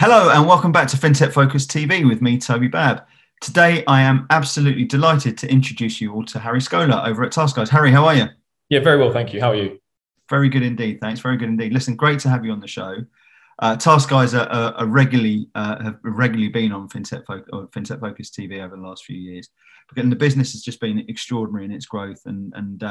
Hello and welcome back to FinTech Focus TV with me, Toby. Today I am absolutely delighted to introduce you all to Harry Scola over at Taskize. Harry, how are you? Yeah, very well, thank you. How are you? Very good indeed, thanks. Very good indeed. Listen, great to have you on the show. Taskize have regularly been on FinTech Focus TV over the last few years. But the business has just been extraordinary in its growth and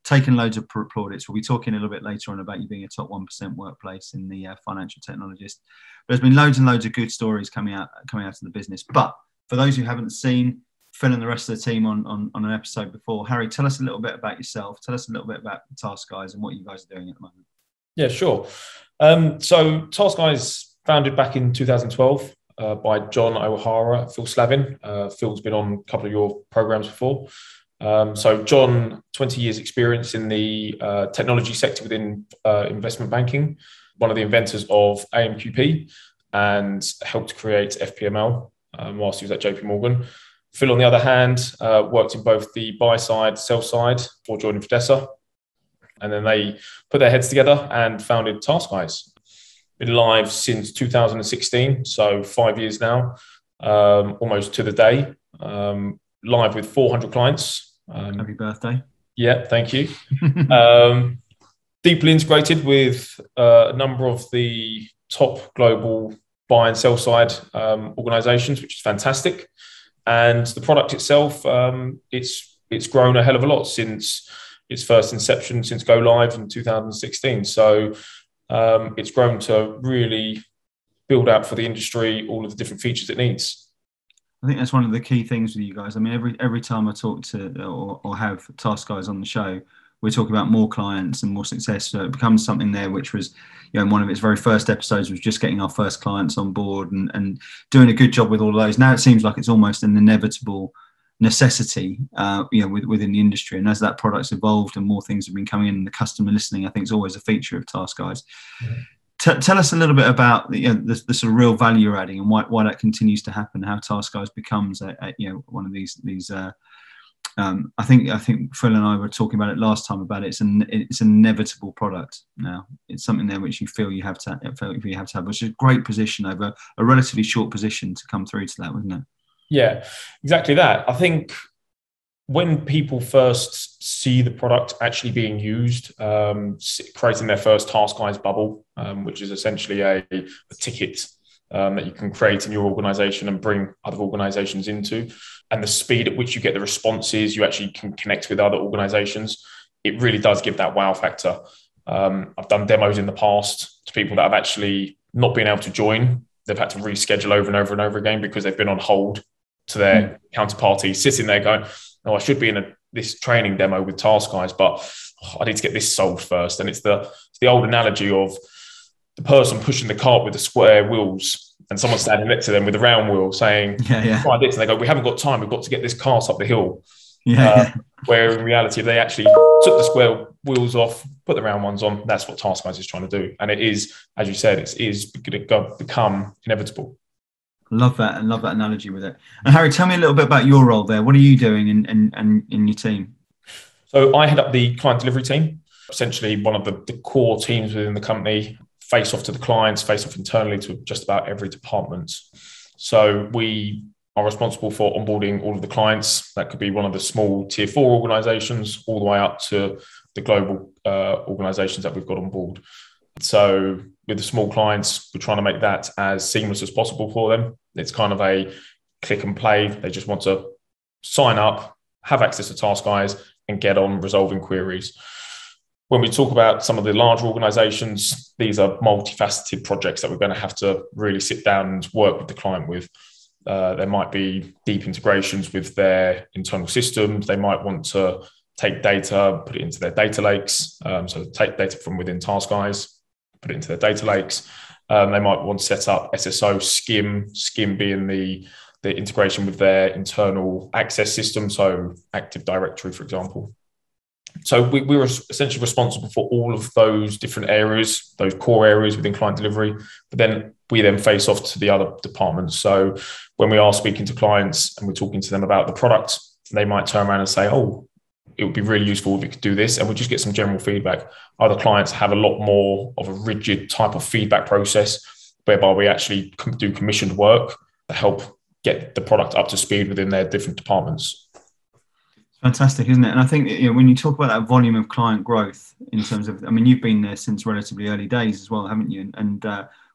taken loads of plaudits. We'll be talking a little bit later on about you being a top 1% workplace in the financial technologist. But there's been loads and loads of good stories coming out of the business. But for those who haven't seen Phil and the rest of the team on an episode before, Harry, tell us a little bit about yourself. Tell us a little bit about Taskize and what you guys are doing at the moment. Yeah, sure. So Taskize founded back in 2012 by John O'Hara, Phil Slavin. Phil's been on a couple of your programs before. So John, 20 years experience in the technology sector within investment banking, one of the inventors of AMQP and helped create FPML whilst he was at JP Morgan. Phil, on the other hand, worked in both the buy side, sell side before joining Fidessa. And then they put their heads together and founded Taskize. Been live since 2016, so 5 years now, almost to the day. Live with 400 clients. Happy birthday. Yeah, thank you. Deeply integrated with a number of the top global buy and sell side organizations, which is fantastic. And the product itself, it's grown a hell of a lot since its first inception, since go live in 2016. So it's grown to really build out for the industry all of the different features it needs. I think that's one of the key things with you guys. I mean, every time I talk to or have Taskize on the show, we're talking about more clients and more success. So it becomes something there, which was, one of its very first episodes was just getting our first clients on board and doing a good job with all of those. Now it seems like it's almost an inevitable necessity, within the industry. And as that product's evolved and more things have been coming in, and the customer listening, I think is always a feature of Taskize. Mm-hmm. Tell us a little bit about the sort of real value you're adding and why that continues to happen. How Taskize becomes one of these. I think Phil and I were talking about it last time about it's an inevitable product now. It's something there which you feel you have to have, which is a great position over a relatively short position to come through to that, wasn't it? Yeah, exactly that. I think when people first see the product actually being used, creating their first Taskize bubble, which is essentially a ticket that you can create in your organization and bring other organizations into, and the speed at which you get the responses, you actually can connect with other organizations. It really does give that wow factor. I've done demos in the past to people that have actually not been able to join. They've had to reschedule over and over and over again because they've been on hold to their counterparty, sitting there going, "Oh, I should be in this training demo with Taskize, but I need to get this solved first." And it's the old analogy of the person pushing the cart with the square wheels and someone standing next to them with the round wheel saying, "Try this." And they go, "We haven't got time. We've got to get this cart up the hill." Where in reality, if they actually took the square wheels off, put the round ones on, that's what Taskize is trying to do. And it is, as you said, it is going to become inevitable. Love that, and love that analogy with it. And Harry, tell me a little bit about your role there. What are you doing in your team? So I head up the client delivery team, essentially one of the core teams within the company, face off to the clients, face off internally to just about every department. So we are responsible for onboarding all of the clients. That could be one of the small tier 4 organizations all the way up to the global organizations that we've got on board. So with the small clients, we're trying to make that as seamless as possible for them. It's kind of a click and play. They just want to sign up, have access to Taskize, and get on resolving queries. When we talk about some of the larger organizations, these are multifaceted projects that we're going to have to really sit down and work with the client with. There might be deep integrations with their internal systems. They might want to take data, put it into their data lakes. So take data from within Taskize, put it into their data lakes. They might want to set up SSO, SCIM being the integration with their internal access system, so Active Directory, for example. So we were essentially responsible for all of those different areas, those core areas within client delivery, but then we face off to the other departments. So when we are speaking to clients and we're talking to them about the product, they might turn around and say, "Oh, it would be really useful if we could do this." And we just get some general feedback. Other clients have a lot more of a rigid type of feedback process. whereby we actually do commissioned work to help get the product up to speed within their different departments. Fantastic, isn't it? And I think, when you talk about that volume of client growth in terms of, I mean, you've been there since relatively early days as well, haven't you? And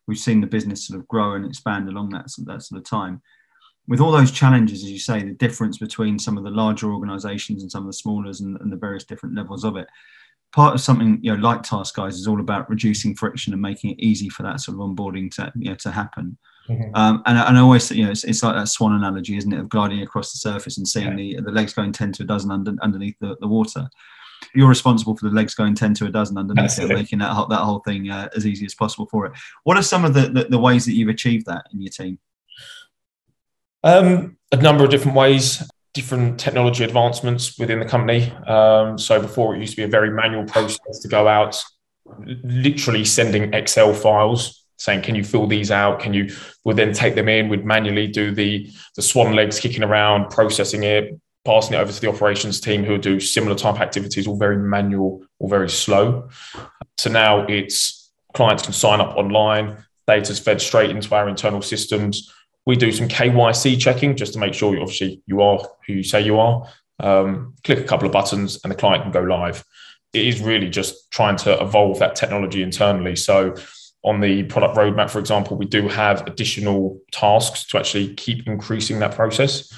we've seen the business sort of grow and expand along that sort of time. With all those challenges, as you say, the difference between some of the larger organisations and some of the smallers and the various different levels of it, part of something like Taskize is all about reducing friction and making it easy for that sort of onboarding to happen. Mm-hmm. And I always say, it's like that swan analogy, isn't it, of gliding across the surface and seeing the legs going 10 to a dozen underneath the water. You're responsible for the legs going 10 to a dozen underneath it, making that whole thing as easy as possible for it. What are some of the ways that you've achieved that in your team? A number of different ways, different technology advancements within the company. So before, it used to be a very manual process to go out, literally sending Excel files saying, can you fill these out? We'll then take them in, we'd manually do the swan legs kicking around, processing it, passing it over to the operations team who would do similar type activities, all very manual or very slow. So now it's clients can sign up online, data's fed straight into our internal systems. We do some KYC checking just to make sure you are who you say you are. Click a couple of buttons and the client can go live. It is really just trying to evolve that technology internally. So on the product roadmap, for example, we do have additional tasks to actually keep increasing that process.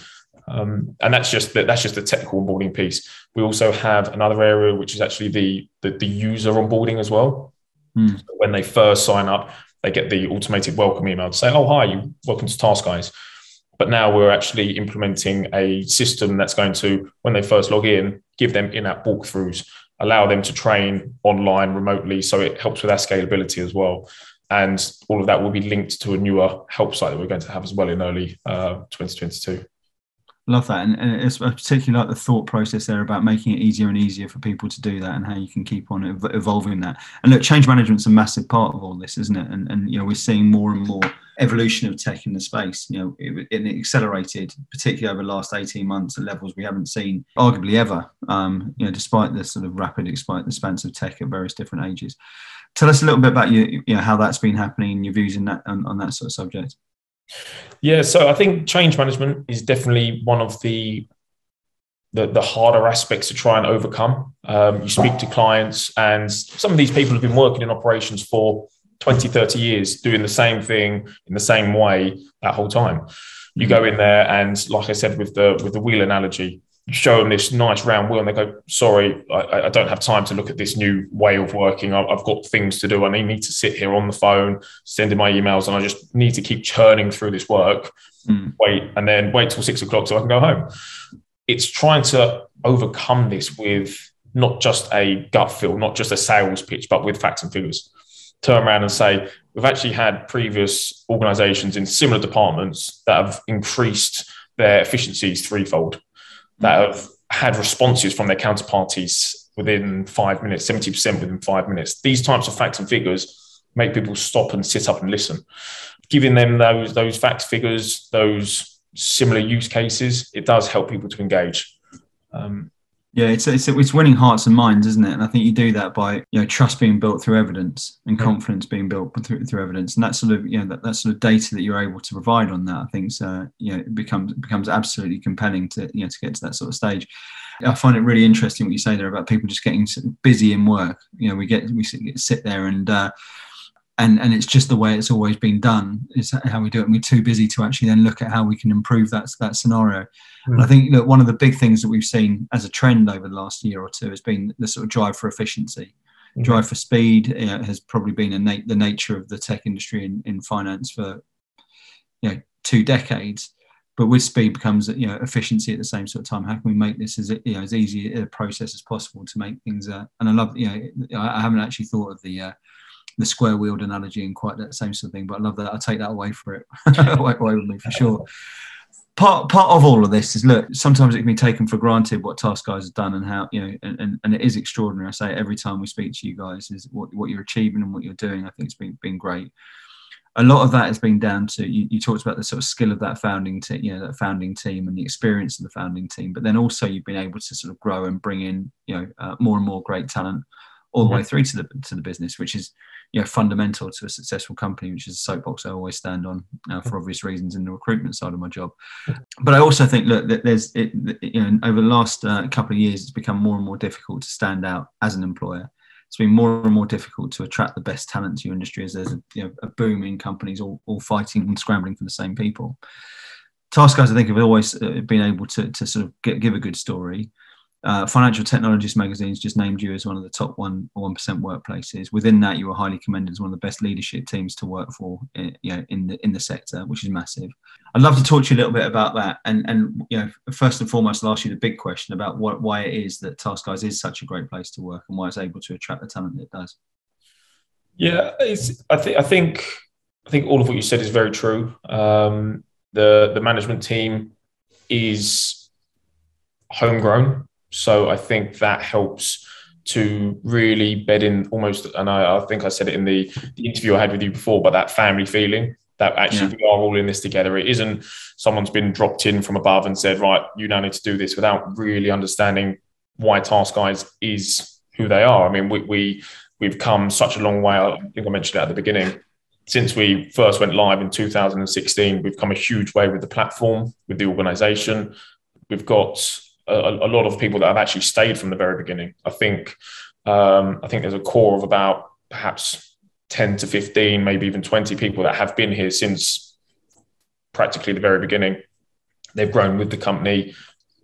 And that's just the technical onboarding piece. We also have another area, which is actually the user onboarding as well. So when they first sign up, they get the automated welcome email to say, oh, hi, welcome to Taskize. But now we're actually implementing a system that's going to, when they first log in, give them in-app walkthroughs, allow them to train online remotely. So it helps with our scalability as well. And all of that will be linked to a newer help site that we're going to have as well in early 2022. Love that. And it's particularly like the thought process there about making it easier and easier for people to do that and how you can keep on evolving that. And look, change management's a massive part of all this, isn't it? And we're seeing more and more evolution of tech in the space. It accelerated, particularly over the last 18 months at levels we haven't seen arguably ever, despite the sort of rapid expanse of tech at various different ages. Tell us a little bit about how that's been happening and your views on that sort of subject. Yeah, so I think change management is definitely one of the harder aspects to try and overcome. You speak to clients and some of these people have been working in operations for 20, 30 years, doing the same thing in the same way that whole time. You go in there and, like I said, with the wheel analogy, you show them this nice round wheel and they go, sorry, I don't have time to look at this new way of working. I've got things to do. I need to sit here on the phone, sending my emails, and I just need to keep churning through this work, wait till 6 o'clock so I can go home. It's trying to overcome this with not just a gut feel, not just a sales pitch, but with facts and figures. Turn around and say, we've actually had previous organizations in similar departments that have increased their efficiencies threefold, that have had responses from their counterparties within 5 minutes, 70% within 5 minutes. These types of facts and figures make people stop and sit up and listen. Giving them those facts, figures, those similar use cases, it does help people to engage. Yeah, it's winning hearts and minds, isn't it? And I think you do that by trust being built through evidence and confidence being built through evidence, and that sort of that sort of data that you're able to provide on that, I think it becomes absolutely compelling to to get to that sort of stage. I find it really interesting what you say there about people just getting busy in work. We sit there and it's just the way it's always been done is how we do it, and we're too busy to actually then look at how we can improve that scenario. And I think one of the big things that we've seen as a trend over the last year or two has been the sort of drive for efficiency, drive for speed. Has probably been the nature of the tech industry in finance for 2 decades. But with speed becomes efficiency at the same sort of time. How can we make this as easy a process as possible to make things? And I love I haven't actually thought of the square wheeled analogy and quite that same sort of thing, but I love that. I'll take that away for it, away with me for sure. Part of all of this is, look, sometimes it can be taken for granted what Taskize has done and how and it is extraordinary. I say it every time we speak to you guys is what you're achieving and what you're doing. I think it's been great. A lot of that has been down to you talked about the sort of skill of that founding team, that founding team and the experience of the founding team, but then also you've been able to sort of grow and bring in more and more great talent all the way through to the business, which is fundamental to a successful company, which is a soapbox I always stand on for obvious reasons in the recruitment side of my job. But I also think, look, that over the last couple of years, it's become more and more difficult to stand out as an employer. It's been more and more difficult to attract the best talent to your industry, as there's a boom in companies all fighting and scrambling for the same people. Taskize, I think, have always been able to sort of give a good story. Financial Technologist magazine's just named you as one of the top 1% workplaces. Within that, you were highly commended as one of the best leadership teams to work for, in the sector, which is massive. I'd love to talk to you a little bit about that, and first and foremost, I'll ask you the big question about why it is that Taskize is such a great place to work and why it's able to attract the talent that it does. Yeah, I think all of what you said is very true. The management team is homegrown. So I think that helps to really bed in almost, and I think I said it in the interview I had with you before, but that family feeling that actually we are all in this together. It isn't someone's been dropped in from above and said, right, you now need to do this, without really understanding why Taskize is who they are. I mean, we've come such a long way. I think I mentioned it at the beginning. Since we first went live in 2016, we've come a huge way with the platform, with the organization. We've got a lot of people that have actually stayed from the very beginning. I think there's a core of about perhaps 10 to 15, maybe even 20 people that have been here since practically the very beginning. They've grown with the company.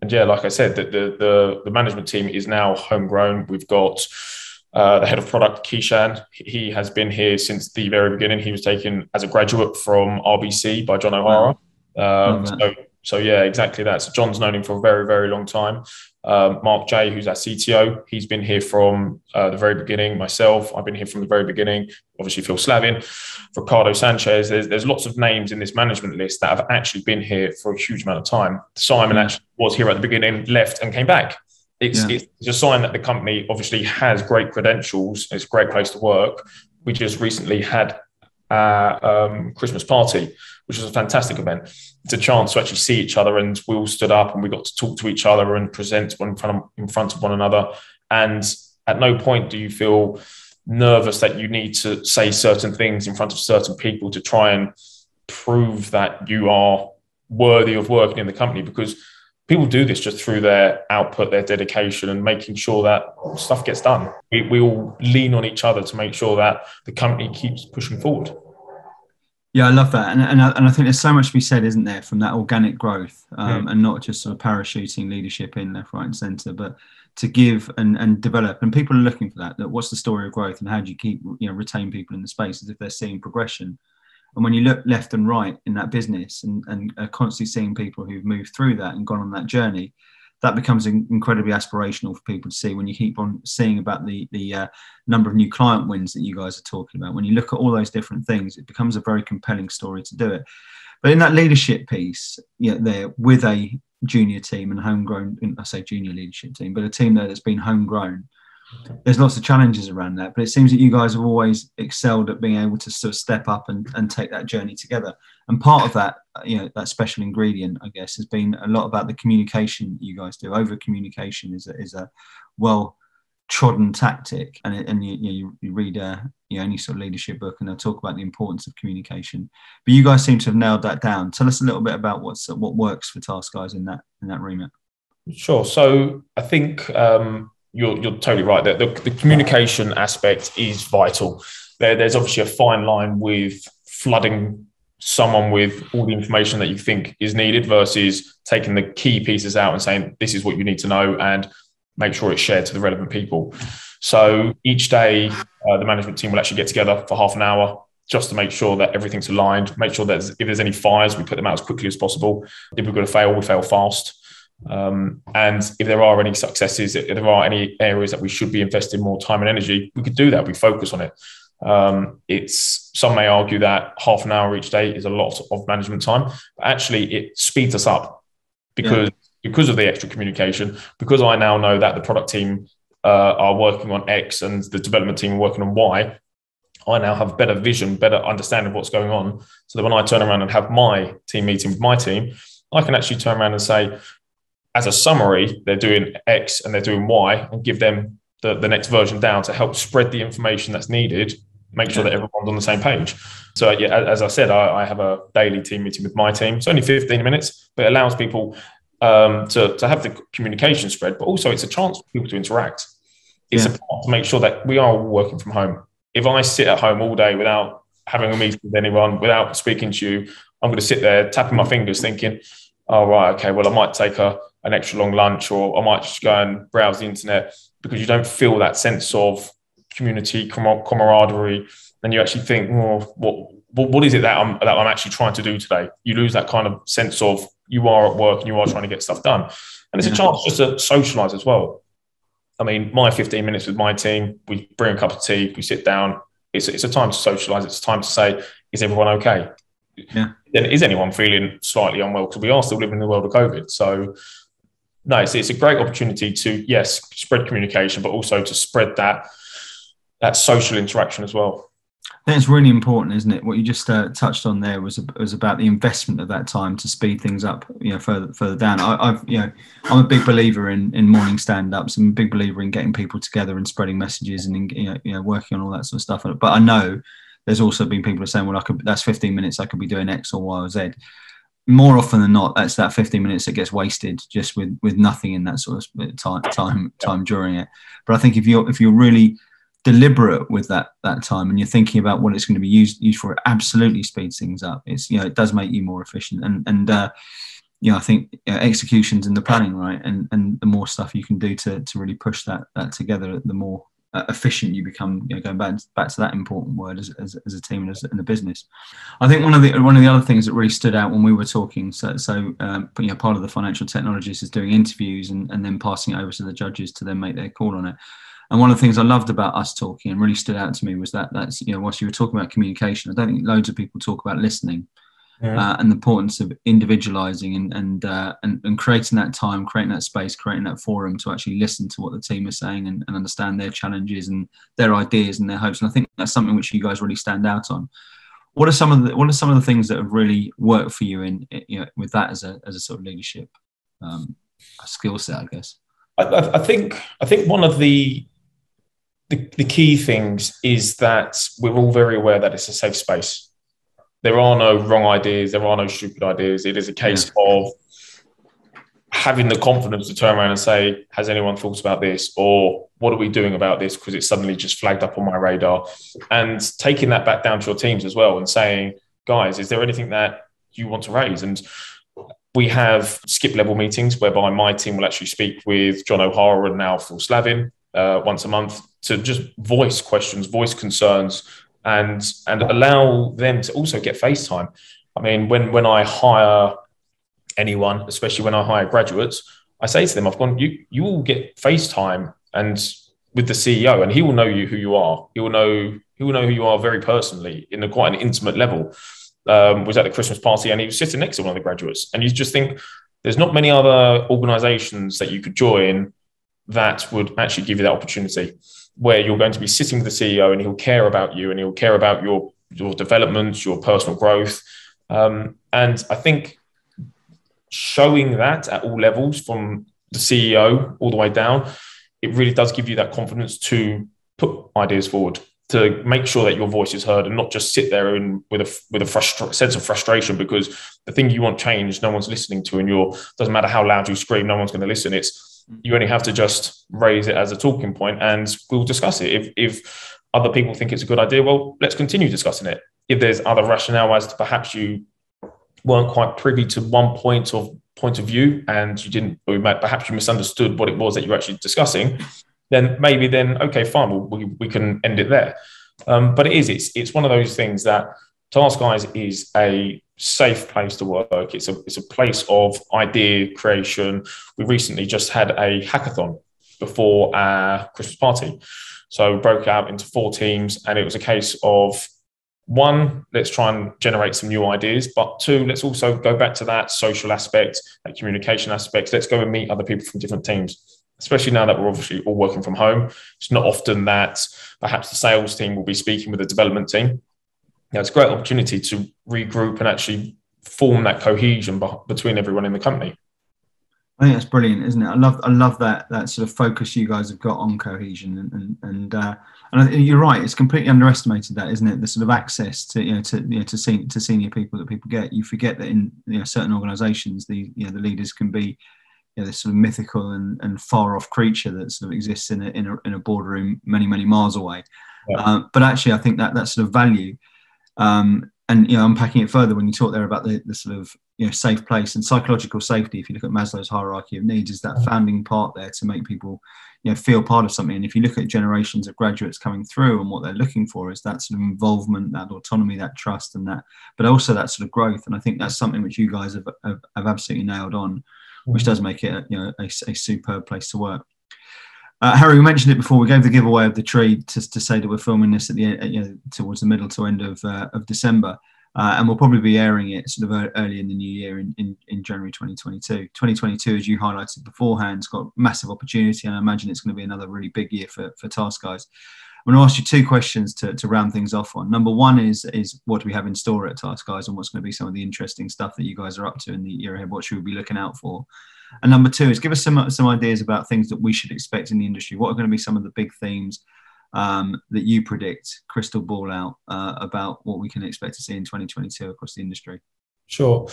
And yeah, like I said, the management team is now homegrown. We've got the head of product, Cohesion. He has been here since the very beginning. He was taken as a graduate from RBC by John O'Hara. So yeah, exactly that. So John's known him for a very, very long time. Mark J, who's our CTO, he's been here from the very beginning. Myself, I've been here from the very beginning. Obviously, Phil Slavin, Ricardo Sanchez. There's lots of names in this management list that have actually been here for a huge amount of time. Simon actually was here at the beginning, left and came back. It's a sign that the company obviously has great credentials. It's a great place to work. We just recently had a Christmas party, which was a fantastic event. It's a chance to actually see each other, and we all stood up and we got to talk to each other and present in front of one another. And at no point do you feel nervous that you need to say certain things in front of certain people to try and prove that you are worthy of working in the company, because people do this just through their output, their dedication, and making sure that stuff gets done. We all lean on each other to make sure that the company keeps pushing forward. Yeah, I love that. And I think there's so much to be said, isn't there, from that organic growth, and not just sort of parachuting leadership in left, right and centre, but to give and develop. And people are looking for that. What's the story of growth, and how do you keep, retain people in the space as if they're seeing progression? And when you look left and right in that business and are constantly seeing people who've moved through that and gone on that journey, that becomes incredibly aspirational for people to see. When you keep on seeing about the number of new client wins that you guys are talking about, when you look at all those different things, it becomes a very compelling story to do it. But in that leadership piece, there with a junior team and homegrown, I say junior leadership team, but a team there that's been homegrown, there's lots of challenges around that, but it seems that you guys have always excelled at being able to sort of step up and take that journey together. And part of that, that special ingredient, I guess, has been a lot about the communication you guys do. Over communication is a well trodden tactic, and you read any sort of leadership book, and they'll talk about the importance of communication. But you guys seem to have nailed that down. Tell us a little bit about what works for Taskize in that remit. Sure. So I think you're totally right. The communication aspect is vital. There's obviously a fine line with flooding someone with all the information that you think is needed versus taking the key pieces out and saying, this is what you need to know, and make sure it's shared to the relevant people. So each day, the management team will actually get together for half an hour just to make sure that everything's aligned, make sure that if there's any fires, we put them out as quickly as possible. If we're going to fail, we fail fast. And if there are any successes, if there are any areas that we should be investing more time and energy, we could do that. We focus on it. Some may argue that half an hour each day is a lot of management time, but actually it speeds us up because of the extra communication, because I now know that the product team are working on X and the development team are working on Y. I now have better vision, better understanding of what's going on, so that when I turn around and have my team meeting with my team, I can actually turn around and say, as a summary, they're doing X and they're doing Y, and give them the next version down to help spread the information that's needed, make sure that everyone's on the same page. So yeah, as I said, I have a daily team meeting with my team. It's only 15 minutes, but it allows people to have the communication spread, but also it's a chance for people to interact. It's a part to make sure that we are all working from home. If I sit at home all day without having a meeting with anyone, without speaking to you, I'm going to sit there tapping my fingers thinking, oh, right, okay, well, I might take an extra long lunch, or I might just go and browse the internet, because you don't feel that sense of community, camaraderie, and you actually think, well, what is it that I'm actually trying to do today? You lose that kind of sense of you are at work and you are trying to get stuff done. And it's a chance just to socialize as well. I mean, my 15 minutes with my team, we bring a cup of tea, we sit down. It's a time to socialize. It's a time to say, is everyone okay? Yeah. Then is anyone feeling slightly unwell? Because we are still living in the world of COVID. So no, it's a great opportunity to, yes, spread communication, but also to spread that social interaction as well. I think it's really important, isn't it? What you just touched on there was about the investment of that time to speed things up, further down. I'm a big believer in morning stand-ups. I'm a big believer in getting people together and spreading messages and working on all that sort of stuff. But I know there's also been people who are saying, well, that's 15 minutes. I could be doing X or Y or Z. More often than not, that's that 15 minutes that gets wasted just with nothing in that sort of time during it. But I think if you're really deliberate with that time and you're thinking about what it's going to be used for, it absolutely speeds things up. It does make you more efficient, and I think execution's in the planning, right? And the more stuff you can do to really push that together, the more efficient you become. Going back to that important word as a team and as in a business. I think one of the other things that really stood out when we were talking. So part of the financial technologist is doing interviews and then passing it over to the judges to then make their call on it. And one of the things I loved about us talking and really stood out to me was that's whilst you were talking about communication, I don't think loads of people talk about listening and the importance of individualizing and creating that time, creating that space, creating that forum to actually listen to what the team is saying and understand their challenges and their ideas and their hopes. And I think that's something which you guys really stand out on. What are some of the things that have really worked for you with that as a sort of leadership skill set, I guess? I think one of the key things is that we're all very aware that it's a safe space. There are no wrong ideas. There are no stupid ideas. It is a case of having the confidence to turn around and say, has anyone thought about this? Or what are we doing about this? Because it's suddenly just flagged up on my radar. And taking that back down to your teams as well and saying, guys, is there anything that you want to raise? And we have skip level meetings whereby my team will actually speak with John O'Hara and now Phil Slavin once a month to just voice questions, voice concerns, and allow them to also get face time. I mean, when I hire anyone, especially when I hire graduates, I say to them, you will get face time and with the CEO, and he will know who you are. He will know who you are very personally in quite an intimate level. Was at the Christmas party and he was sitting next to one of the graduates, and you just think there's not many other organizations that you could join that would actually give you that opportunity where you're going to be sitting with the CEO and he'll care about you and he'll care about your development, your personal growth. And I think showing that at all levels, from the CEO all the way down, it really does give you that confidence to put ideas forward, to make sure that your voice is heard and not just sit there with a sense of frustration because the thing you want changed, no one's listening to, and doesn't matter how loud you scream, no one's going to listen. You only have to just raise it as a talking point and we'll discuss it. If other people think it's a good idea, well, let's continue discussing it. If there's other rationale as to perhaps you weren't quite privy to one point of view and perhaps you misunderstood what it was that you're actually discussing, then okay, fine, we can end it there. But it's one of those things that Taskize is a safe place to work. It's a place of idea creation. We recently just had a hackathon before our Christmas party. So we broke out into 4 teams, and it was a case of 1, let's try and generate some new ideas, but 2, let's also go back to that social aspect, that communication aspect. Let's go and meet other people from different teams, especially now that we're obviously all working from home. It's not often that perhaps the sales team will be speaking with the development team. It's a great opportunity to regroup and actually form that cohesion between everyone in the company. I think that's brilliant, isn't it? I love that sort of focus you guys have got on cohesion, and I think you're right. It's completely underestimated, that, isn't it? The sort of access to to senior people that people get. You forget that in certain organisations, the leaders can be this sort of mythical and far off creature that sort of exists in a boardroom many miles away. Yeah. But actually, I think that sort of value. And unpacking it further, when you talk there about the sort of safe place and psychological safety, if you look at Maslow's hierarchy of needs, is that founding part there to make people feel part of something. And if you look at generations of graduates coming through, and what they're looking for is that sort of involvement, that autonomy, that trust, and that, but also that sort of growth. And I think that's something which you guys have absolutely nailed on, which does make it a superb place to work. Harry, we mentioned it before. We gave the giveaway of the tree to say that we're filming this at the towards the middle to end of December, and we'll probably be airing it sort of early in the new year in January 2022. 2022, as you highlighted beforehand, has got massive opportunity, and I imagine it's going to be another really big year for Taskize. I'm going to ask you two questions to round things off on. Number one is what do we have in store at Taskize, and what's going to be some of the interesting stuff that you guys are up to in the year ahead? What should we be looking out for? And number two is give us some ideas about things that we should expect in the industry. What are going to be some of the big themes that you predict, crystal ball out, about what we can expect to see in 2022 across the industry? Sure.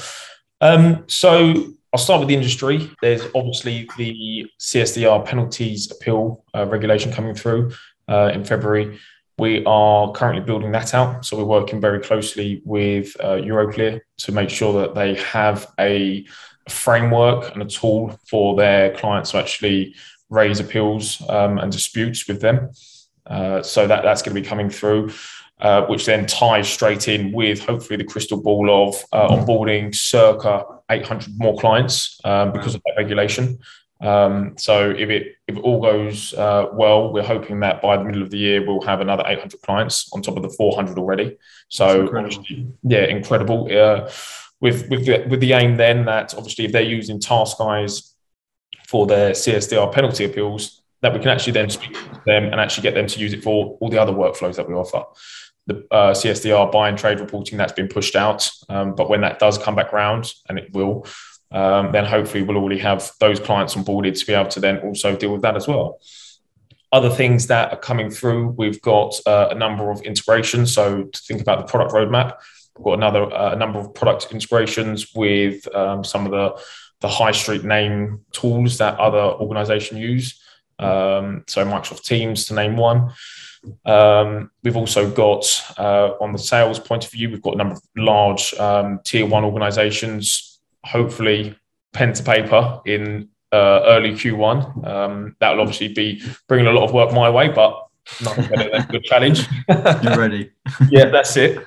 So I'll start with the industry. There's obviously the CSDR penalties appeal regulation coming through in February. We are currently building that out. So we're working very closely with Euroclear to make sure that they have a framework and a tool for their clients to actually raise appeals and disputes with them. So that's going to be coming through, which then ties straight in with hopefully the crystal ball of onboarding circa 800 more clients because of that regulation. So if it all goes well, we're hoping that by the middle of the year we'll have another 800 clients on top of the 400 already. So obviously, incredible. With the aim then that obviously if they're using Taskize for their CSDR penalty appeals, that we can actually then speak to them and actually get them to use it for all the other workflows that we offer. The CSDR buy and trade reporting, that's been pushed out, but when that does come back round, and it will, then hopefully we'll already have those clients onboarded to be able to then also deal with that as well. Other things that are coming through, we've got a number of integrations. So to think about the product roadmap, we've got a number of product integrations with some of the high street name tools that other organizations use. So Microsoft Teams, to name one. We've also got, on the sales point of view, we've got a number of large tier one organizations, hopefully pen to paper in early Q1. That will obviously be bringing a lot of work my way, but nothing better than a good challenge. You're ready. Yeah, that's it.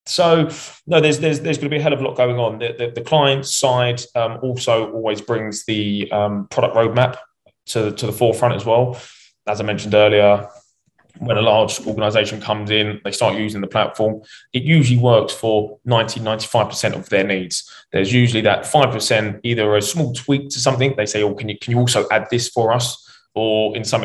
So no, there's going to be a hell of a lot going on. The client side also always brings the product roadmap to the forefront as well. As I mentioned earlier, when a large organization comes in, they start using the platform, it usually works for 90-95% of their needs. There's usually that 5%, either a small tweak to something. They say, oh, can you also add this for us? Or in some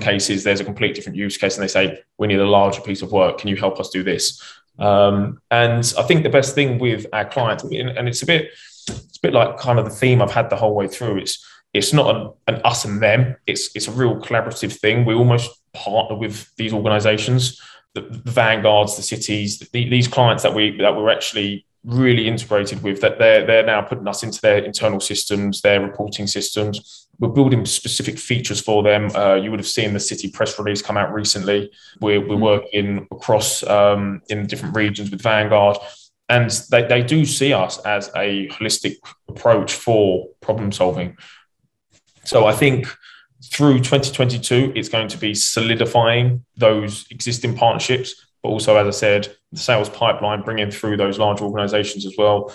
cases, there's a complete different use case and they say, we need a larger piece of work. Can you help us do this? And I think the best thing with our clients, and it's a bit like kind of the theme I've had the whole way through, it's not an us and them. It's a real collaborative thing. We almost partner with these organizations, the Vanguards, the cities, these clients that we're actually really integrated with, that they're now putting us into their internal systems, their reporting systems. We're building specific features for them. You would have seen the city press release come out recently. We're working across in different regions with Vanguard, and they do see us as a holistic approach for problem solving. So I think through 2022, it's going to be solidifying those existing partnerships, but also, as I said, the sales pipeline, bringing through those large organizations as well,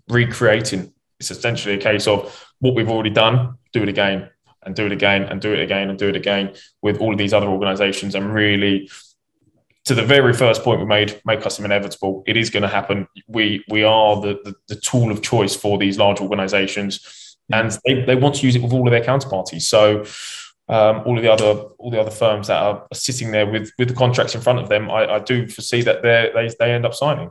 recreating. It's essentially a case of what we've already done, do it again, and do it again, and do it again, and do it again with all of these other organizations. And really, to the very first point we made, make custom inevitable. It is going to happen. We are the tool of choice for these large organizations. And they want to use it with all of their counterparties. So all of the other firms that are sitting there with the contracts in front of them, I do foresee that they end up signing.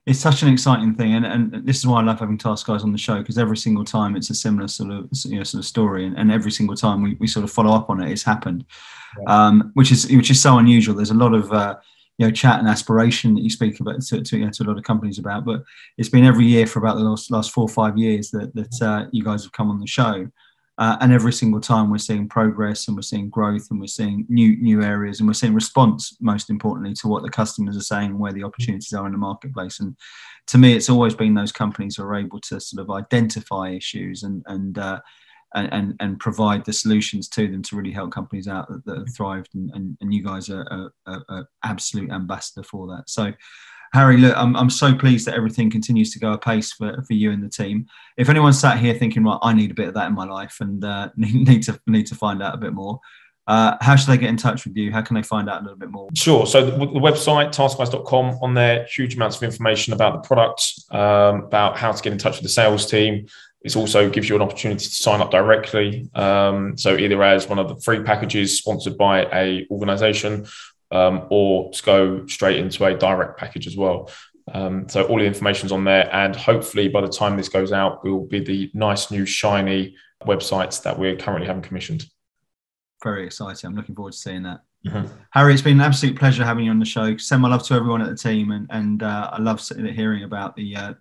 It's such an exciting thing, and this is why I love having Taskize on the show, because every single time it's a similar sort of story, and every single time we sort of follow up on it, it's happened, which is so unusual. There's a lot of chat and aspiration that you speak about to a lot of companies about, but it's been every year for about the last 4 or 5 years that you guys have come on the show. And every single time we're seeing progress, and we're seeing growth, and we're seeing new areas, and we're seeing response, most importantly, to what the customers are saying and where the opportunities are in the marketplace. And to me, it's always been those companies who are able to sort of identify issues and provide the solutions to them to really help companies out that have thrived. And you guys are absolute ambassador for that. So, Harry, look, I'm so pleased that everything continues to go apace for you and the team. If anyone's sat here thinking, right, I need a bit of that in my life and need to find out a bit more, how should they get in touch with you? How can they find out a little bit more? Sure. So the website, taskize.com, on there, huge amounts of information about the product, about how to get in touch with the sales team. It also gives you an opportunity to sign up directly. So either as one of the free packages sponsored by a organisation, or to go straight into a direct package as well. So all the information's on there, and hopefully by the time this goes out, will be the nice new shiny websites that we're currently having commissioned. Very exciting. I'm looking forward to seeing that. Mm-hmm. Harry, it's been an absolute pleasure having you on the show. Send my love to everyone at the team, and I love hearing about the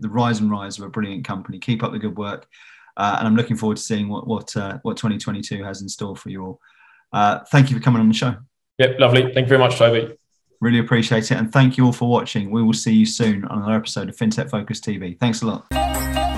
rise and rise of a brilliant company. Keep up the good work, and I'm looking forward to seeing what 2022 has in store for you all. Thank you for coming on the show. Yep, lovely. Thank you very much, Toby. Really appreciate it. And thank you all for watching. We will see you soon on another episode of FinTech Focus TV. Thanks a lot.